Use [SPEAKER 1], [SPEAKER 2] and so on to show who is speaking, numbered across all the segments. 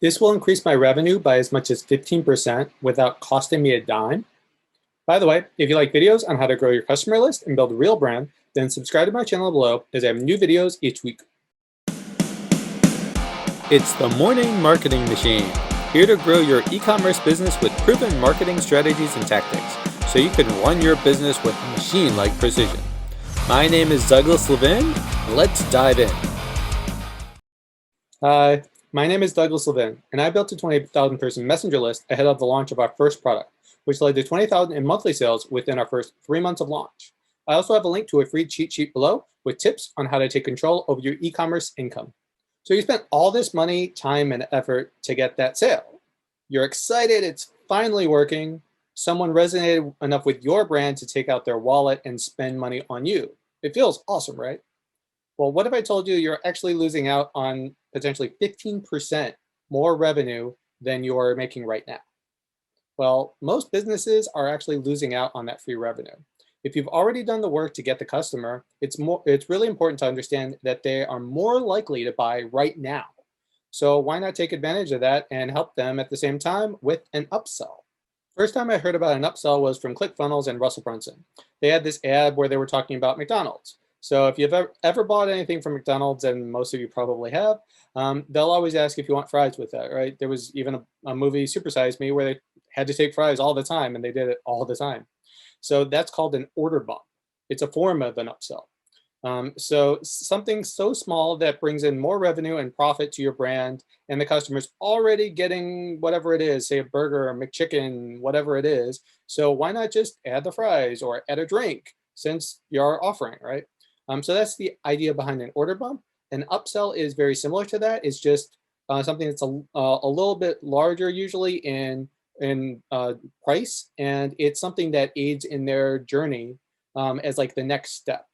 [SPEAKER 1] This will increase my revenue by as much as 15% without costing me a dime. By the way, if you like videos on how to grow your customer list and build a real brand, then subscribe to my channel below as I have new videos each week. It's the Morning Marketing Machine, here to grow your e-commerce business with proven marketing strategies and tactics, so you can run your business with machine-like precision. My name is Douglas Levin. Let's dive in. Hi, my name is Douglas Levin, and I built a 28,000 person messenger list ahead of the launch of our first product, which led to 20,000 in monthly sales within our first 3 months of launch. I also have a link to a free cheat sheet below with tips on how to take control over your e-commerce income. So you spent all this money, time, and effort to get that sale. You're excited it's finally working. Someone resonated enough with your brand to take out their wallet and spend money on you. It feels awesome, right? Well, what if I told you you're actually losing out on potentially 15% more revenue than you're making right now? Well, most businesses are actually losing out on that free revenue. If you've already done the work to get the customer, it's really important to understand that they are more likely to buy right now. So why not take advantage of that and help them at the same time with an upsell? First time I heard about an upsell was from ClickFunnels and Russell Brunson. They had this ad where they were talking about McDonald's. So if you've ever bought anything from McDonald's, and most of you probably have, they'll always ask if you want fries with that, right? There was even a movie, Super Size Me, where they had to take fries all the time, and they did it all the time. So that's called an order bump. It's a form of an upsell. So something so small that brings in more revenue and profit to your brand, and the customer's already getting whatever it is, say a burger or McChicken, whatever it is. So why not just add the fries or add a drink since you're offering, right? So that's the idea behind an order bump. An upsell is very similar to that. It's just something that's a little bit larger usually in price, and it's something that aids in their journey as like the next step.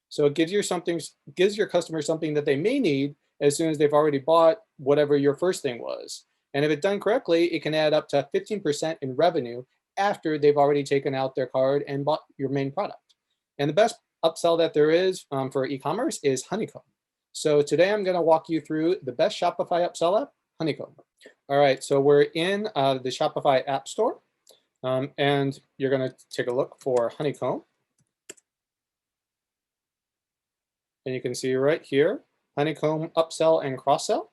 [SPEAKER 1] So it gives your customer something that they may need as soon as they've already bought whatever your first thing was. And if it's done correctly, it can add up to 15% in revenue after they've already taken out their card and bought your main product. And the best upsell that there is for e-commerce is Honeycomb. So today I'm going to walk you through the best Shopify upsell app, Honeycomb. All right, so we're in the Shopify App Store, and you're going to take a look for Honeycomb. And you can see right here, Honeycomb Upsell and Cross-Sell.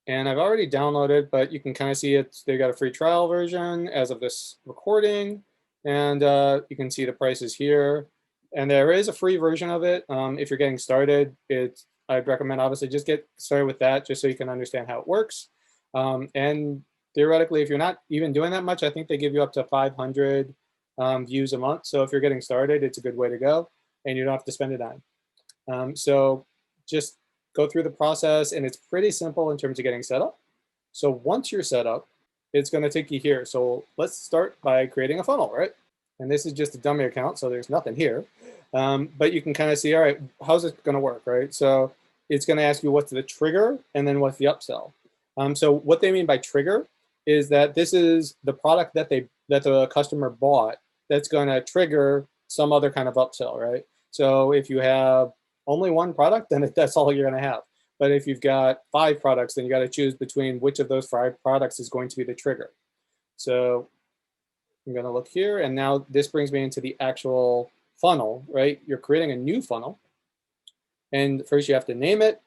[SPEAKER 1] And I've already downloaded, but you can kind of see they got a free trial version as of this recording. And you can see the prices here. And there is a free version of it. If you're getting started, I'd recommend obviously just get started with that just so you can understand how it works. And theoretically, if you're not even doing that much, I think they give you up to 500 views a month. So if you're getting started, it's a good way to go, and you don't have to spend a dime. So just go through the process, and it's pretty simple in terms of getting set up. So once you're set up, it's going to take you here. So let's start by creating a funnel, right? And this is just a dummy account, so there's nothing here. But you can kind of see, all right, how's it going to work, right? So it's going to ask you what's the trigger and then what's the upsell. So what they mean by trigger is that this is the product that the customer bought that's going to trigger some other kind of upsell, right? So if you have only one product, then that's all you're going to have. But if you've got 5 products, then you got to choose between which of those 5 products is going to be the trigger. So I'm going to look here, and now this brings me into the actual funnel, right? You're creating a new funnel, and first you have to name it.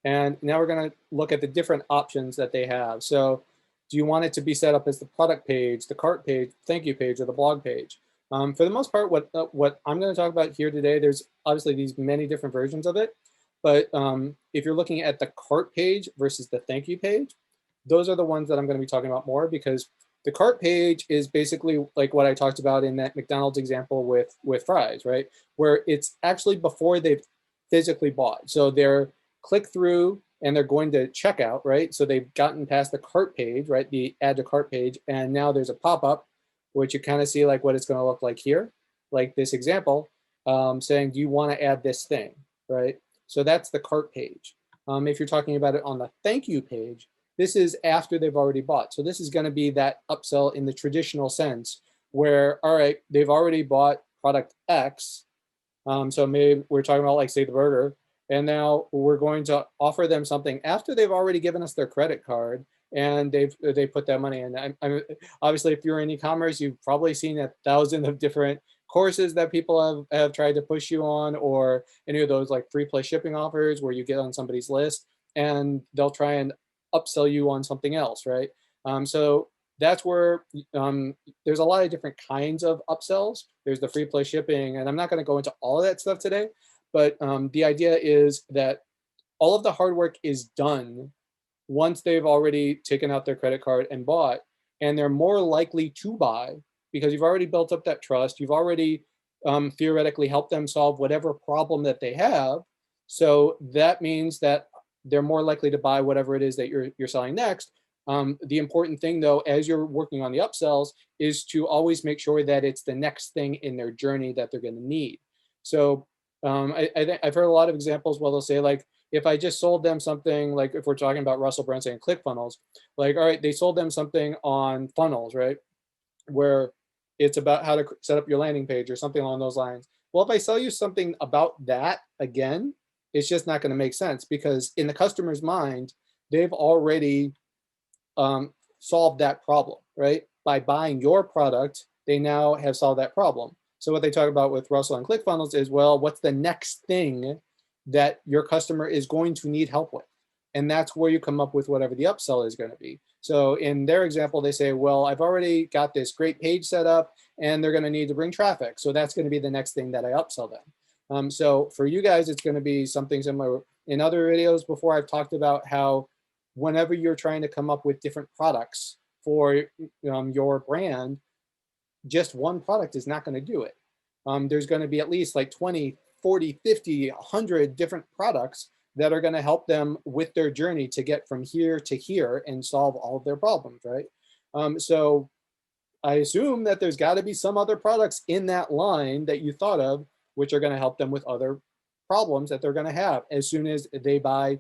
[SPEAKER 1] And now we're going to look at the different options that they have. So do you want it to be set up as the product page, the cart page, thank you page, or the blog page? For the most part, what I'm going to talk about here today, there's obviously these many different versions of it. But if you're looking at the cart page versus the thank you page, those are the ones that I'm going to be talking about more, because the cart page is basically like what I talked about in that McDonald's example with fries, right? Where it's actually before they've physically bought. So they're click through and they're going to checkout, right? So they've gotten past the cart page, right? The add to cart page. And now there's a pop-up, which you kind of see like what it's going to look like here, like this example, saying, do you want to add this thing, right? So that's the cart page. If you're talking about it on the thank you page, this is after they've already bought. So this is going to be that upsell in the traditional sense where, all right, they've already bought product X. So maybe we're talking about like, say, the burger. And now we're going to offer them something after they've already given us their credit card. and they put that money in. Obviously, if you're in e-commerce, you've probably seen 1,000 of different courses that people have tried to push you on, or any of those like free plus shipping offers where you get on somebody's list and they'll try and upsell you on something else, right? So that's where there's a lot of different kinds of upsells. There's the free plus shipping, and I'm not going to go into all of that stuff today, but the idea is that all of the hard work is done once they've already taken out their credit card and bought, and they're more likely to buy because you've already built up that trust. You've already theoretically helped them solve whatever problem that they have. So that means that they're more likely to buy whatever it is that you're selling next. The important thing, though, as you're working on the upsells, is to always make sure that it's the next thing in their journey that they're going to need. So I've heard a lot of examples where they'll say, like, if I just sold them something, like if we're talking about Russell Brunson and ClickFunnels, like, all right, they sold them something on funnels, right? Where it's about how to set up your landing page or something along those lines. Well, if I sell you something about that again, it's just not going to make sense, because in the customer's mind, they've already solved that problem, right? By buying your product, they now have solved that problem. So what they talk about with Russell and ClickFunnels is, well, what's the next thing that your customer is going to need help with? And that's where you come up with whatever the upsell is going to be. So in their example, they say, well, I've already got this great page set up and they're going to need to bring traffic. So that's going to be the next thing that I upsell them. So for you guys, it's going to be something similar. In other videos before, I've talked about how whenever you're trying to come up with different products for your brand, just one product is not going to do it. There's going to be at least like 20, 40, 50, 100 different products that are going to help them with their journey to get from here to here and solve all of their problems, right? So I assume that there's got to be some other products in that line that you thought of, which are going to help them with other problems that they're going to have as soon as they buy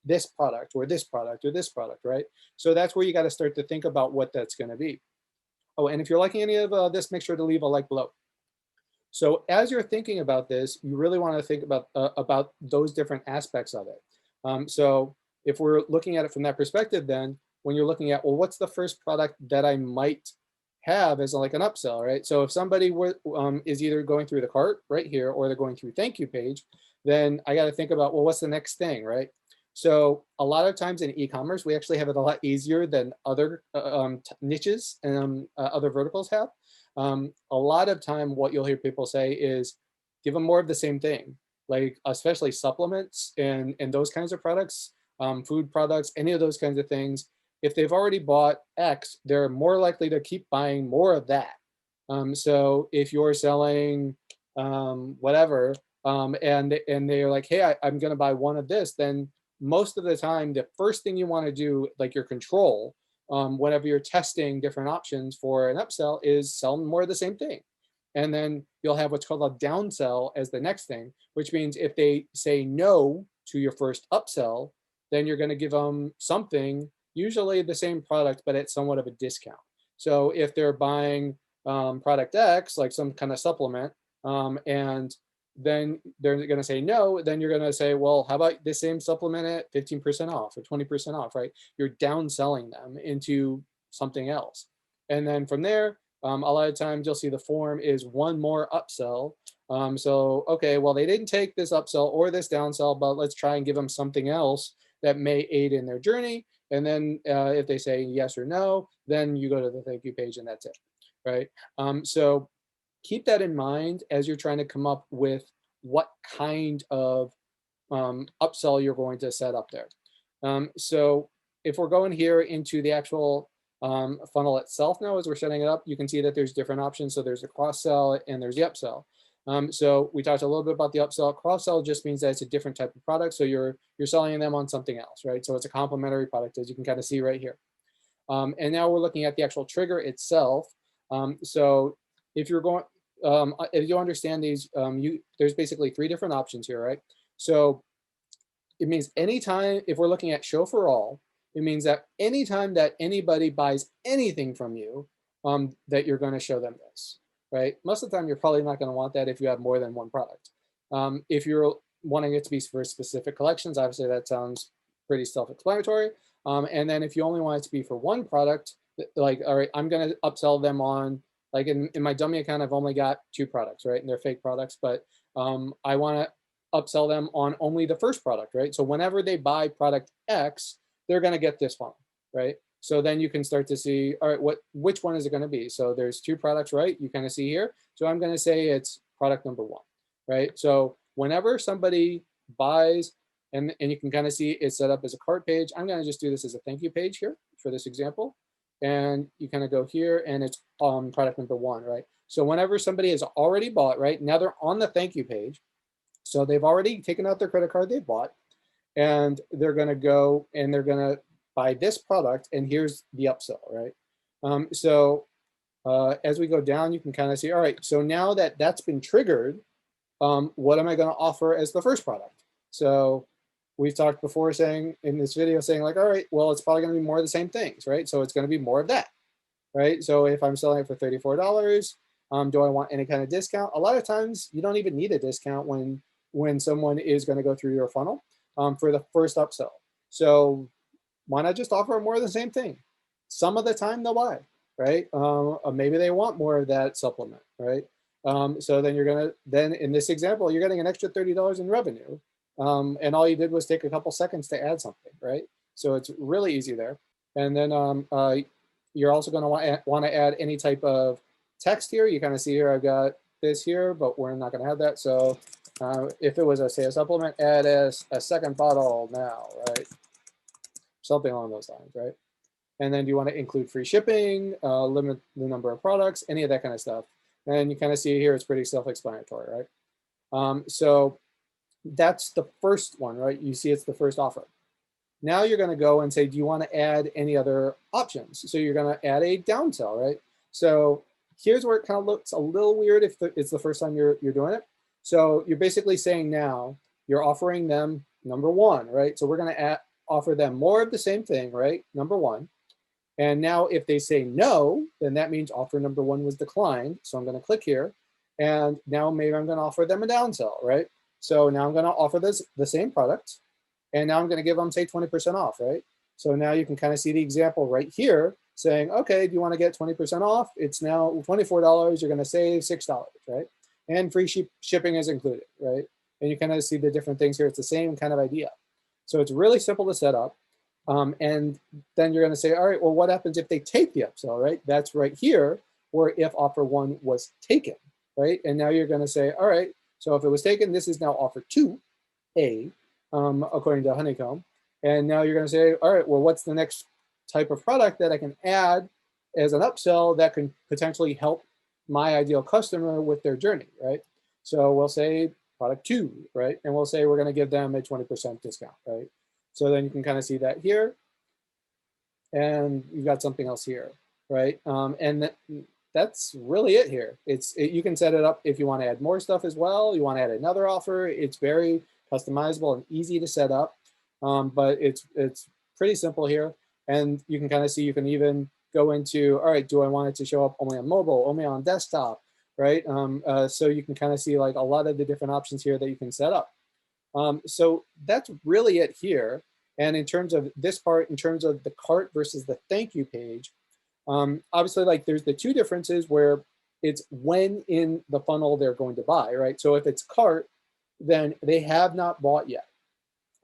[SPEAKER 1] this product or this product or this product, right? So that's where you got to start to think about what that's going to be. Oh, and if you're liking any of this, make sure to leave a like below. So as you're thinking about this, you really want to think about those different aspects of it. So if we're looking at it from that perspective, then when you're looking at, well, what's the first product that I might have as like an upsell, right? So if somebody is either going through the cart right here or they're going through thank you page, then I got to think about, well, what's the next thing, right? So a lot of times in e-commerce, we actually have it a lot easier than other niches and other verticals have. A lot of time what you'll hear people say is give them more of the same thing, like especially supplements and those kinds of products, food products, any of those kinds of things. If they've already bought X, they're more likely to keep buying more of that. So if you're selling whatever, and they're like, hey, I'm going to buy one of this, then most of the time, the first thing you want to do, like your control, whenever you're testing different options for an upsell, is sell more of the same thing. And then you'll have what's called a downsell as the next thing, which means if they say no to your first upsell, then you're going to give them something, usually the same product, but at somewhat of a discount. So if they're buying product X, like some kind of supplement, and then they're going to say no, then you're going to say, well, how about this same supplement at 15% off or 20% off, right? You're downselling them into something else. And then from there, a lot of times you'll see the form is one more upsell. So, okay, well, they didn't take this upsell or this downsell, but let's try and give them something else that may aid in their journey. And then if they say yes or no, then you go to the thank you page and that's it, right? So keep that in mind as you're trying to come up with what kind of upsell you're going to set up there. So if we're going here into the actual funnel itself now, as we're setting it up, you can see that there's different options. So there's a cross-sell and there's the upsell. So we talked a little bit about the upsell. Cross-sell just means that it's a different type of product. So you're selling them on something else, right? So it's a complementary product, as you can kind of see right here. And now we're looking at the actual trigger itself. So if you're going, if you understand these, there's basically 3 different options here, right? So it means anytime, if we're looking at show for all, it means that anytime that anybody buys anything from you, that you're going to show them this, right? Most of the time, you're probably not going to want that if you have more than one product. If you're wanting it to be for specific collections, obviously that sounds pretty self-explanatory. And then if you only want it to be for one product, like, all right, I'm going to upsell them on, like in my dummy account, I've only got 2 products, right? And they're fake products, but I want to upsell them on only the first product, right? So whenever they buy product X, they're going to get this funnel, right? So then you can start to see, all right, which one is it going to be? So there's 2 products, right? You kind of see here. So I'm going to say it's product number 1, right? So whenever somebody buys, and you can kind of see it's set up as a cart page. I'm going to just do this as a thank you page here for this example. And you kind of go here and it's product number 1, right? So whenever somebody has already bought, right, now they're on the thank you page. So they've already taken out their credit card they bought, and they're going to go and they're going to buy this product, and here's the upsell, right? As we go down, you can kind of see, all right, so now that that's been triggered, what am I going to offer as the first product? So we've talked before saying in this video saying like, all right, well, it's probably going to be more of the same things, right? So it's going to be more of that, right? So if I'm selling it for $34, do I want any kind of discount? A lot of times you don't even need a discount when someone is going to go through your funnel for the first upsell. So why not just offer more of the same thing? Some of the time they'll buy, right? Maybe they want more of that supplement, right? So then in this example, you're getting an extra $30 in revenue. And all you did was take a couple seconds to add something, right? So it's really easy there. And then you're also going to want to add any type of text here. You kind of see here, I've got this here, but we're not going to have that. So if it was, say, a supplement, add as a second bottle now, right? Something along those lines, right? And then do you want to include free shipping, limit the number of products, any of that kind of stuff. And you kind of see here, it's pretty self-explanatory, right? So that's the first one, right? You see it's the first offer. Now you're going to go and say, do you want to add any other options? So you're going to add a downsell, right? So here's where it kind of looks a little weird if it's the first time you're doing it. So you're basically saying now you're offering them number 1, right? So we're going to offer them more of the same thing, right? Number 1. And now if they say no, then that means offer number 1 was declined. So I'm going to click here. And now maybe I'm going to offer them a downsell, right? So now I'm going to offer the same product. And now I'm going to give them, say, 20% off, right? So now you can kind of see the example right here saying, okay, do you want to get 20% off? It's now $24. You're going to save $6, right? And free shipping is included, right? And you kind of see the different things here. It's the same kind of idea. So it's really simple to set up. And then you're going to say, all right, well, what happens if they take the upsell, right? That's right here, or if offer 1 was taken, right? And now you're going to say, all right, so if it was taken, this is now offer 2A, according to Honeycomb. And now you're going to say, all right, well, what's the next type of product that I can add as an upsell that can potentially help my ideal customer with their journey, right? So we'll say product 2, right? And we'll say we're going to give them a 20% discount, right? So then you can kind of see that here. And you've got something else here, right? That's really it here. You can set it up if you want to add more stuff as well. You want to add another offer. It's very customizable and easy to set up, but it's pretty simple here. And you can kind of see, you can even go into, all right, do I want it to show up only on mobile, only on desktop, right? So you can kind of see like a lot of the different options here that you can set up. So that's really it here. And in terms of this part, in terms of the cart versus the thank you page, obviously, like there's the 2 differences where it's when in the funnel they're going to buy, right? So if it's cart, then they have not bought yet.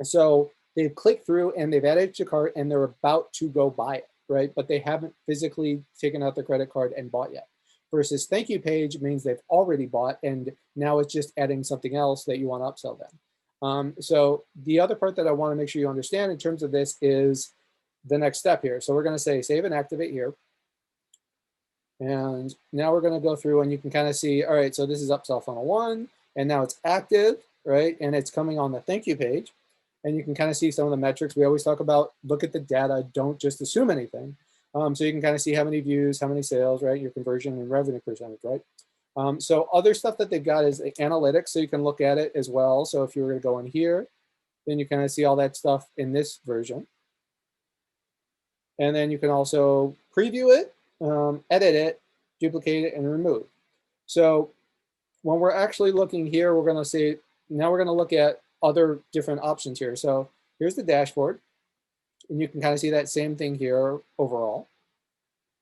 [SPEAKER 1] So they've clicked through and they've added to cart and they're about to go buy it, right? But they haven't physically taken out their credit card and bought yet. Versus thank you page means they've already bought and now it's just adding something else that you want to upsell them. So the other part that I want to make sure you understand in terms of this is the next step here. So we're going to say save and activate here. And now we're going to go through and you can kind of see, all right, so this is upsell funnel 1 and now it's active, right? And it's coming on the thank you page. And you can kind of see some of the metrics. We always talk about, look at the data, don't just assume anything. So you can kind of see how many views, how many sales, right? Your conversion and revenue percentage, right? So other stuff that they've got is the analytics, so you can look at it as well. So if you were going to go in here, then you kind of see all that stuff in this version. And then you can also preview it, edit it, duplicate it, and remove. So when we're actually looking here, we're going to see, now we're going to look at other different options here. So here's the dashboard. And you can kind of see that same thing here overall.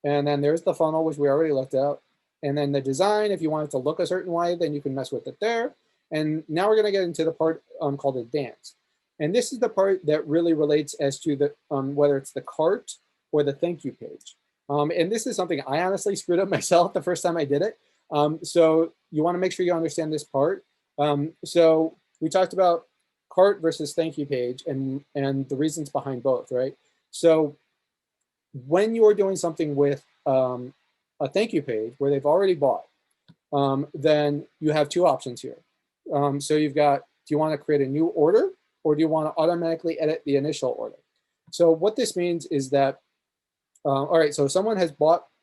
[SPEAKER 1] And then there's the funnel, which we already looked at. And then the design, if you want it to look a certain way, then you can mess with it there. And now we're going to get into the part called advanced. And this is the part that really relates as to the whether it's the cart or the thank you page. And this is something I honestly screwed up myself the first time I did it. So you want to make sure you understand this part. So we talked about cart versus thank you page and the reasons behind both, right? So when you're doing something with a thank you page where they've already bought, then you have two options here. So you've got, do you want to create a new order or do you want to automatically edit the initial order? So what this means is that, all right, so someone has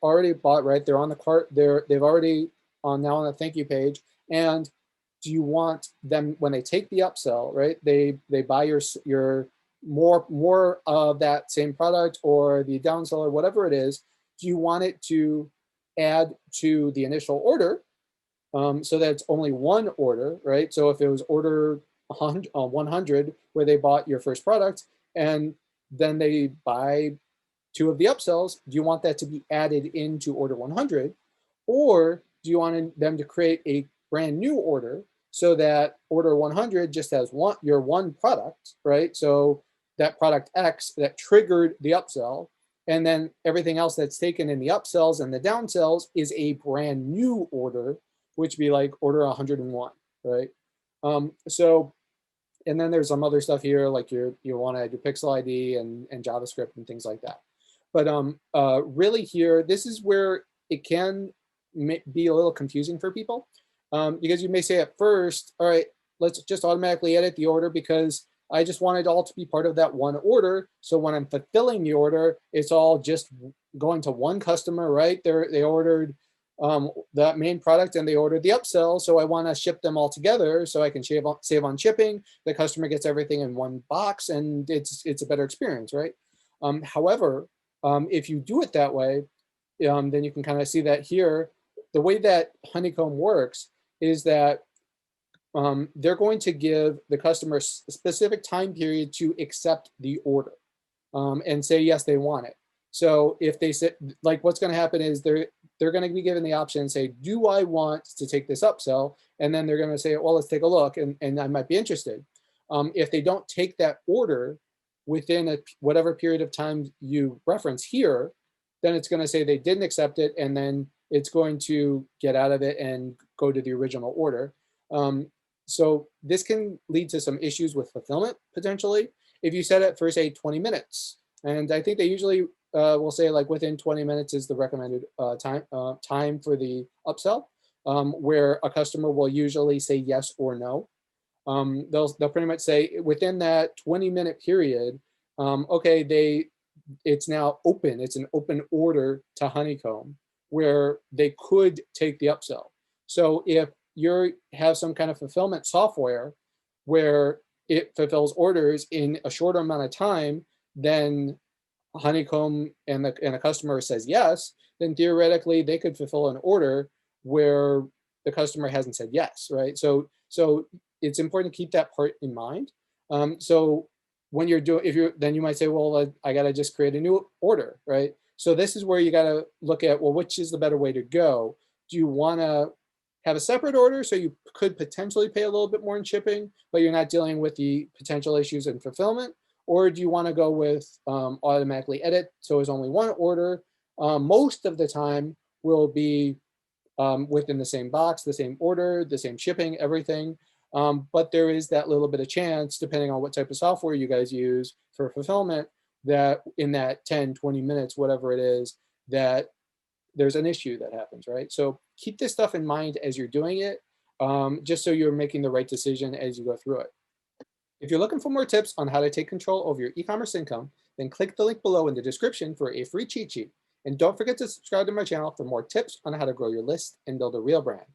[SPEAKER 1] already bought, right? They're on the cart, they've already now on the thank you page. And do you want them, when they take the upsell, right? They buy your more of that same product or the downsell or whatever it is, do you want it to add to the initial order so that it's only one order, right? So if it was order 100 where they bought your first product and then they buy 2 of the upsells, do you want that to be added into order 100? Or do you want them to create a brand new order so that order 100 just has your one product, right? So that product X that triggered the upsell, and then everything else that's taken in the upsells and the downsells is a brand new order, which would be like order 101, right? So, and then there's some other stuff here, like you want to add your pixel ID and JavaScript and things like that. But really here, this is where it can be a little confusing for people because you may say at first, all right, let's just automatically edit the order because I just want it all to be part of that one order. So when I'm fulfilling the order, it's all just going to one customer, right? They ordered that main product and they ordered the upsell. So I want to ship them all together so I can save on shipping. The customer gets everything in one box and it's a better experience, right? However, if you do it that way, then you can kind of see that here. The way that Honeycomb works is that they're going to give the customer a specific time period to accept the order and say, yes, they want it. So if they say, like what's going to happen is they're going to be given the option and say, do I want to take this upsell? And then they're going to say, well, let's take a look and I might be interested. If they don't take that order within whatever period of time you reference here, then it's going to say they didn't accept it, and then it's going to get out of it and go to the original order. So this can lead to some issues with fulfillment, potentially, if you set it for, say, 20 minutes. And I think they usually will say, like, within 20 minutes is the recommended time for the upsell, where a customer will usually say yes or no. They'll pretty much say within that 20-minute period, okay, it's now open. It's an open order to Honeycomb where they could take the upsell. So if you have some kind of fulfillment software where it fulfills orders in a shorter amount of time than Honeycomb and the customer says yes, then theoretically they could fulfill an order where the customer hasn't said yes, right? So it's important to keep that part in mind. So when you're doing, then you might say, well, I got to just create a new order, right? So this is where you got to look at, well, which is the better way to go? Do you want to have a separate order so you could potentially pay a little bit more in shipping, but you're not dealing with the potential issues in fulfillment? Or do you want to go with automatically edit, so it's only one order? Most of the time will be within the same box, the same order, the same shipping, everything. But there is that little bit of chance, depending on what type of software you guys use for fulfillment, that in that 10, 20 minutes, whatever it is, that there's an issue that happens, right? So keep this stuff in mind as you're doing it, just so you're making the right decision as you go through it. If you're looking for more tips on how to take control over your e-commerce income, then click the link below in the description for a free cheat sheet. And don't forget to subscribe to my channel for more tips on how to grow your list and build a real brand.